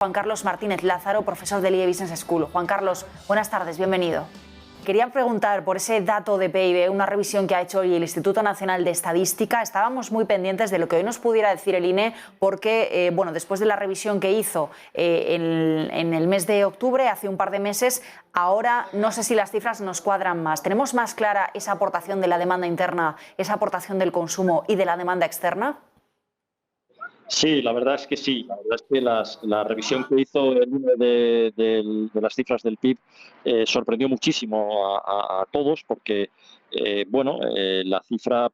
Juan Carlos Martínez Lázaro, profesor del IE Business School. Juan Carlos, buenas tardes, bienvenido. Quería preguntar por ese dato de PIB, una revisión que ha hecho hoy el Instituto Nacional de Estadística. Estábamos muy pendientes de lo que hoy nos pudiera decir el INE porque, después de la revisión que hizo en el mes de octubre, hace un par de meses, ahora no sé si las cifras nos cuadran más. ¿Tenemos más clara esa aportación de la demanda interna, esa aportación del consumo y de la demanda externa? Sí, la verdad es que sí. La verdad es que la revisión que hizo el INE de las cifras del PIB sorprendió muchísimo a todos porque, la cifra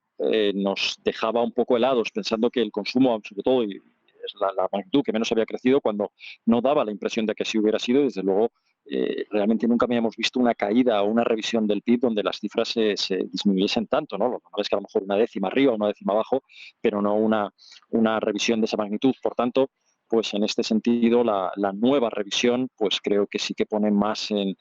nos dejaba un poco helados pensando que el consumo, sobre todo, y es la magnitud que menos había crecido cuando no daba la impresión de que así hubiera sido. Desde luego, realmente nunca habíamos visto una caída o una revisión del PIB donde las cifras se disminuyesen tanto, ¿no? Lo normal es que a lo mejor una décima arriba, una décima abajo, pero no una revisión de esa magnitud. Por tanto, pues en este sentido, la nueva revisión, pues creo que sí que pone más en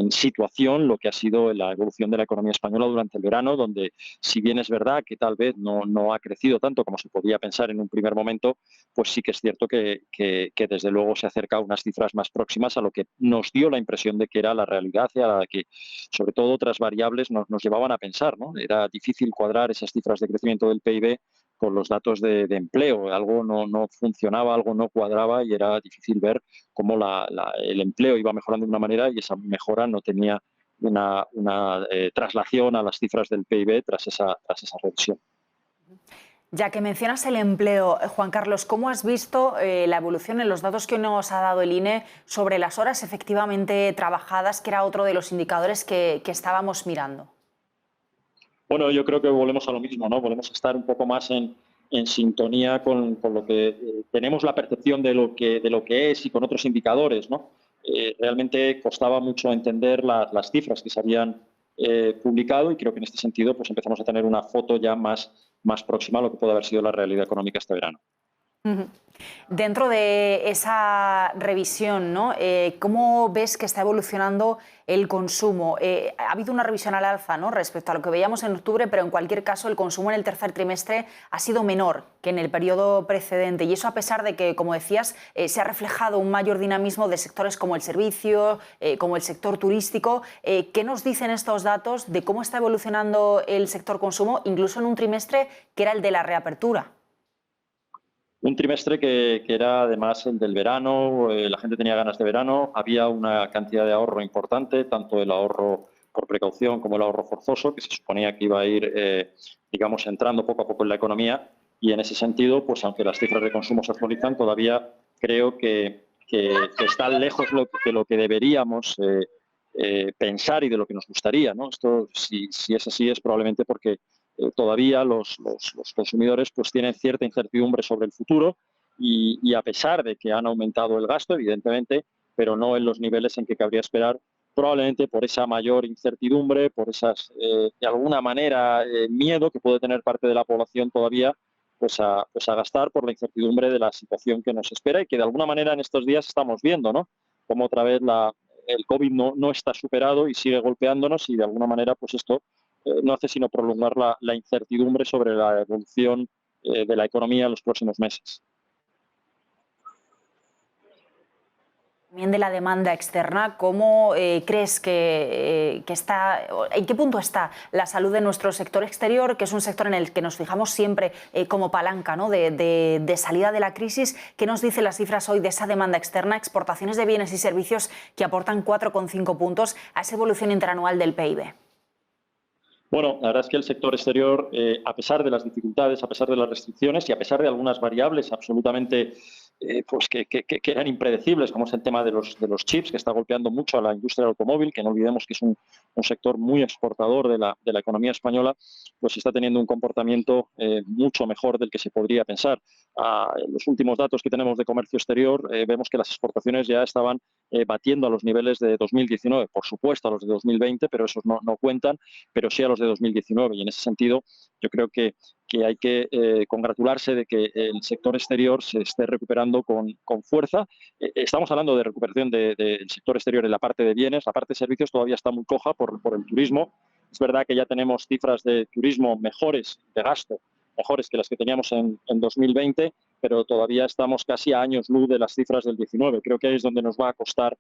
situación lo que ha sido la evolución de la economía española durante el verano, donde, si bien es verdad que tal vez no ha crecido tanto como se podía pensar en un primer momento, pues sí que es cierto que desde luego se acerca a unas cifras más próximas a lo que nos dio la impresión de que era la realidad y a la que, sobre todo, otras variables nos llevaban a pensar, ¿no? Era difícil cuadrar esas cifras de crecimiento del PIB con los datos de empleo. Algo no funcionaba, algo no cuadraba y era difícil ver cómo el empleo iba mejorando de una manera y esa mejora no tenía una traslación a las cifras del PIB tras esa revisión. Ya que mencionas el empleo, Juan Carlos, ¿cómo has visto la evolución en los datos que nos ha dado el INE sobre las horas efectivamente trabajadas, que era otro de los indicadores que estábamos mirando? Bueno, yo creo que volvemos a lo mismo, ¿no? Volvemos a estar un poco más en sintonía con lo que tenemos la percepción de lo que es y con otros indicadores, ¿no? Realmente costaba mucho entender las cifras que se habían publicado y creo que en este sentido pues empezamos a tener una foto ya más próxima a lo que puede haber sido la realidad económica este verano. Uh-huh. Dentro de esa revisión, ¿no? ¿Cómo ves que está evolucionando el consumo? Ha habido una revisión al alza, ¿no?, respecto a lo que veíamos en octubre, pero en cualquier caso el consumo en el tercer trimestre ha sido menor que en el periodo precedente, y eso a pesar de que, como decías, se ha reflejado un mayor dinamismo de sectores como el servicio, como el sector turístico. ¿Qué nos dicen estos datos de cómo está evolucionando el sector consumo, incluso en un trimestre que era el de la reapertura? Un trimestre que era además el del verano, la gente tenía ganas de verano, había una cantidad de ahorro importante, tanto el ahorro por precaución como el ahorro forzoso, que se suponía que iba a ir, entrando poco a poco en la economía, y en ese sentido, pues aunque las cifras de consumo se actualizan, todavía creo que están lejos de lo que deberíamos pensar y de lo que nos gustaría, ¿no? Esto, si es así, es probablemente porque todavía los consumidores pues tienen cierta incertidumbre sobre el futuro y a pesar de que han aumentado el gasto, evidentemente, pero no en los niveles en que cabría esperar, probablemente por esa mayor incertidumbre, por esas, de alguna manera, miedo que puede tener parte de la población todavía pues a gastar por la incertidumbre de la situación que nos espera y que de alguna manera en estos días estamos viendo, ¿no? Como otra vez el COVID no está superado y sigue golpeándonos y de alguna manera pues esto no hace sino prolongar la incertidumbre sobre la evolución de la economía en los próximos meses. También de la demanda externa, ¿cómo crees que está, en qué punto está la salud de nuestro sector exterior, que es un sector en el que nos fijamos siempre como palanca, ¿no?, de salida de la crisis? ¿Qué nos dicen las cifras hoy de esa demanda externa, exportaciones de bienes y servicios que aportan 4,5 puntos a esa evolución interanual del PIB? Bueno, la verdad es que el sector exterior, a pesar de las dificultades, a pesar de las restricciones y a pesar de algunas variables absolutamente que eran impredecibles, como es el tema de los chips, que está golpeando mucho a la industria del automóvil, que no olvidemos que es un sector muy exportador de la economía española, pues está teniendo un comportamiento mucho mejor del que se podría pensar. En los últimos datos que tenemos de comercio exterior, vemos que las exportaciones ya estaban batiendo a los niveles de 2019, por supuesto a los de 2020, pero esos no cuentan, pero sí a los de 2019. Y en ese sentido, yo creo que hay que congratularse de que el sector exterior se esté recuperando con fuerza. Estamos hablando de recuperación del sector exterior en la parte de bienes. La parte de servicios todavía está muy coja por el turismo. Es verdad que ya tenemos cifras de turismo mejores de gasto mejores que las que teníamos en 2020, pero todavía estamos casi a años luz de las cifras del 19. Creo que ahí es donde nos va a costar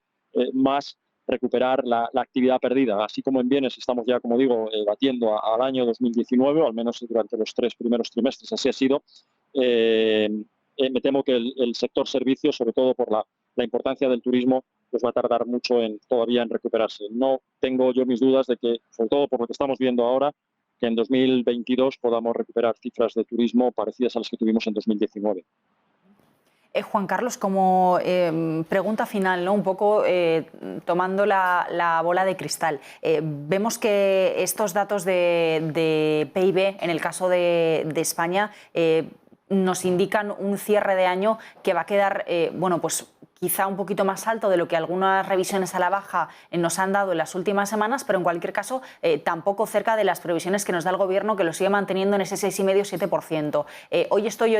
más recuperar la actividad perdida. Así como en bienes estamos ya, como digo, batiendo al año 2019, o al menos durante los 3 primeros trimestres así ha sido. Me temo que el sector servicios, sobre todo por la importancia del turismo, pues va a tardar mucho todavía en recuperarse. No tengo yo mis dudas de que, sobre todo por lo que estamos viendo ahora, que en 2022 podamos recuperar cifras de turismo parecidas a las que tuvimos en 2019. Juan Carlos, como pregunta final, ¿no? Un poco tomando la bola de cristal, vemos que estos datos de PIB, en el caso de España, nos indican un cierre de año que va a quedar, bueno, pues quizá un poquito más alto de lo que algunas revisiones a la baja nos han dado en las últimas semanas, pero en cualquier caso tampoco cerca de las previsiones que nos da el Gobierno, que lo sigue manteniendo en ese 6,5-7%. Hoy estoy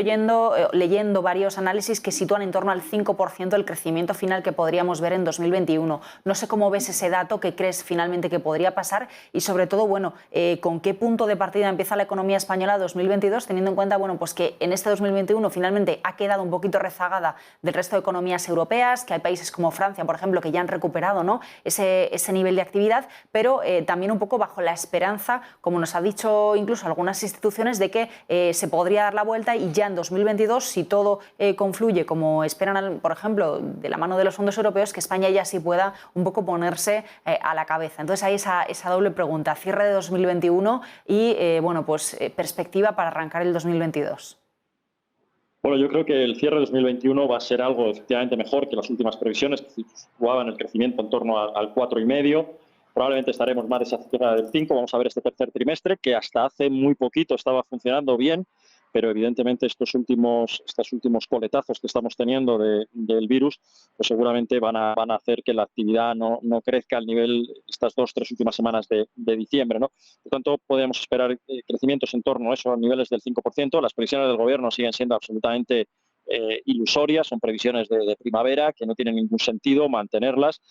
leyendo varios análisis que sitúan en torno al 5% el crecimiento final que podríamos ver en 2021. No sé cómo ves ese dato, qué crees finalmente que podría pasar y sobre todo, bueno, con qué punto de partida empieza la economía española 2022, teniendo en cuenta, bueno, pues que en este 2021 finalmente ha quedado un poquito rezagada del resto de economías europeas, que hay países como Francia, por ejemplo, que ya han recuperado, ¿no?, ese nivel de actividad, pero también un poco bajo la esperanza, como nos ha dicho incluso algunas instituciones, de que se podría dar la vuelta y ya en 2022, si todo confluye como esperan, por ejemplo, de la mano de los fondos europeos, que España ya sí pueda un poco ponerse a la cabeza. Entonces hay esa doble pregunta, cierre de 2021 y bueno, pues perspectiva para arrancar el 2022. Bueno, yo creo que el cierre de 2021 va a ser algo efectivamente mejor que las últimas previsiones, que situaban el crecimiento en torno al 4,5. Probablemente estaremos más de esa cifra del 5. Vamos a ver este tercer trimestre, que hasta hace muy poquito estaba funcionando bien, pero evidentemente estos últimos coletazos que estamos teniendo del virus, pues seguramente van a hacer que la actividad no crezca al nivel estas 2-3 últimas semanas de diciembre, ¿no? Por tanto, podemos esperar crecimientos en torno a eso, a niveles del 5%. Las previsiones del Gobierno siguen siendo absolutamente ilusorias, son previsiones de primavera que no tienen ningún sentido mantenerlas,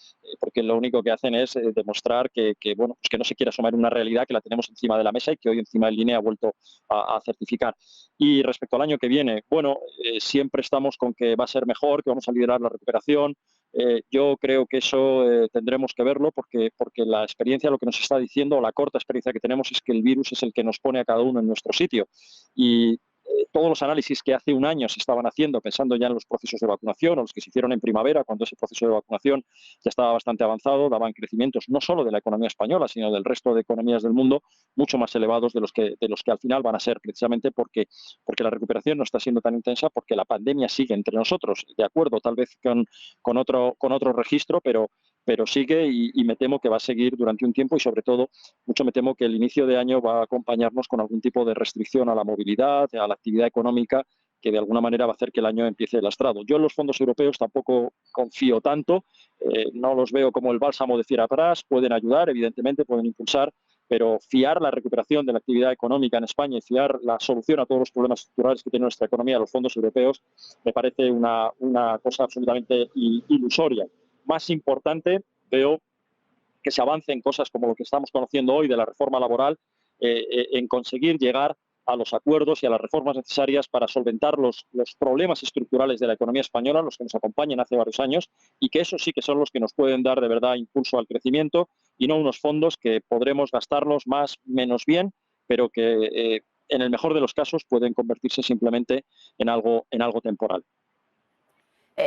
porque lo único que hacen es demostrar bueno, pues que no se quiere asumir una realidad que la tenemos encima de la mesa y que hoy encima del INE ha vuelto a certificar. Y respecto al año que viene, bueno, siempre estamos con que va a ser mejor, que vamos a liderar la recuperación. Yo creo que eso tendremos que verlo porque la experiencia lo que nos está diciendo, o la corta experiencia que tenemos, es que el virus es el que nos pone a cada uno en nuestro sitio. Y todos los análisis que hace un año se estaban haciendo pensando ya en los procesos de vacunación, o los que se hicieron en primavera, cuando ese proceso de vacunación ya estaba bastante avanzado, daban crecimientos no solo de la economía española, sino del resto de economías del mundo, mucho más elevados de los que al final van a ser, precisamente porque la recuperación no está siendo tan intensa, porque la pandemia sigue entre nosotros, de acuerdo, tal vez con otro registro, pero sigue y me temo que va a seguir durante un tiempo, y sobre todo mucho me temo que el inicio de año va a acompañarnos con algún tipo de restricción a la movilidad, a la actividad económica, que de alguna manera va a hacer que el año empiece lastrado. Yo en los fondos europeos tampoco confío tanto, no los veo como el bálsamo de fiera atrás, pueden ayudar, evidentemente pueden impulsar, pero fiar la recuperación de la actividad económica en España y fiar la solución a todos los problemas estructurales que tiene nuestra economía a los fondos europeos me parece una cosa absolutamente ilusoria. Más importante, veo que se avance en cosas como lo que estamos conociendo hoy de la reforma laboral, en conseguir llegar a los acuerdos y a las reformas necesarias para solventar los problemas estructurales de la economía española, los que nos acompañan hace varios años, y que esos sí que son los que nos pueden dar de verdad impulso al crecimiento, y no unos fondos que podremos gastarlos más menos bien, pero que en el mejor de los casos pueden convertirse simplemente en algo temporal.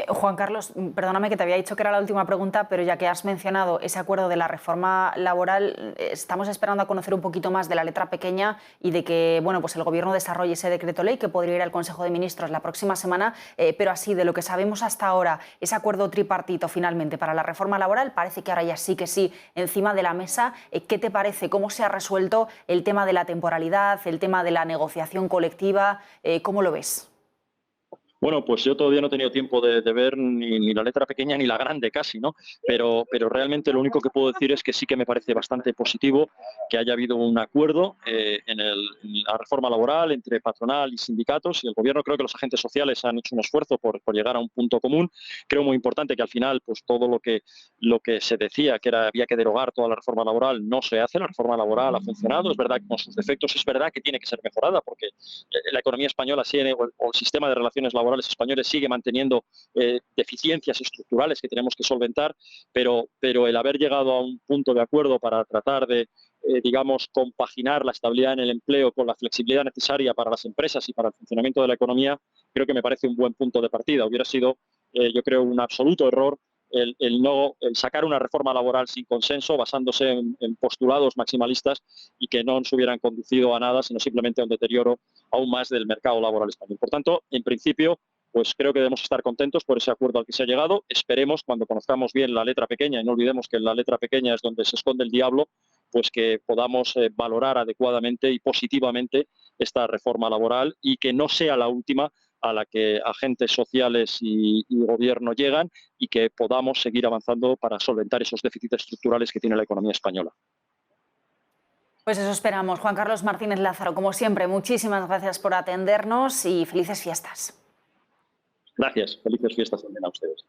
Juan Carlos, perdóname que te había dicho que era la última pregunta, pero ya que has mencionado ese acuerdo de la reforma laboral, estamos esperando a conocer un poquito más de la letra pequeña y de que, bueno, pues el Gobierno desarrolle ese decreto ley que podría ir al Consejo de Ministros la próxima semana, pero así, de lo que sabemos hasta ahora, ese acuerdo tripartito finalmente para la reforma laboral, parece que ahora ya sí que sí encima de la mesa. ¿Qué te parece? ¿Cómo se ha resuelto el tema de la temporalidad, el tema de la negociación colectiva? ¿Cómo lo ves? Bueno, pues yo todavía no he tenido tiempo de ver ni la letra pequeña ni la grande casi, ¿no? Pero realmente lo único que puedo decir es que sí que me parece bastante positivo que haya habido un acuerdo en la reforma laboral entre patronal y sindicatos y el gobierno. Creo que los agentes sociales han hecho un esfuerzo por llegar a un punto común. Creo muy importante que al final pues todo lo que se decía que había que derogar toda la reforma laboral no se hace. La reforma laboral ha funcionado. Es verdad que con sus defectos es verdad que tiene que ser mejorada porque la economía española tiene, o el sistema de relaciones laborales españoles sigue manteniendo deficiencias estructurales que tenemos que solventar, pero el haber llegado a un punto de acuerdo para tratar de, digamos, compaginar la estabilidad en el empleo con la flexibilidad necesaria para las empresas y para el funcionamiento de la economía, creo que me parece un buen punto de partida. Hubiera sido, yo creo, un absoluto error el sacar una reforma laboral sin consenso, basándose en postulados maximalistas y que no nos hubieran conducido a nada, sino simplemente a un deterioro aún más del mercado laboral español. Por tanto, en principio, pues creo que debemos estar contentos por ese acuerdo al que se ha llegado. Esperemos, cuando conozcamos bien la letra pequeña, y no olvidemos que en la letra pequeña es donde se esconde el diablo, pues que podamos valorar adecuadamente y positivamente esta reforma laboral y que no sea la última a la que agentes sociales y gobierno llegan y que podamos seguir avanzando para solventar esos déficits estructurales que tiene la economía española. Pues eso esperamos. Juan Carlos Martínez Lázaro, como siempre, muchísimas gracias por atendernos y felices fiestas. Gracias. Felices fiestas también a ustedes.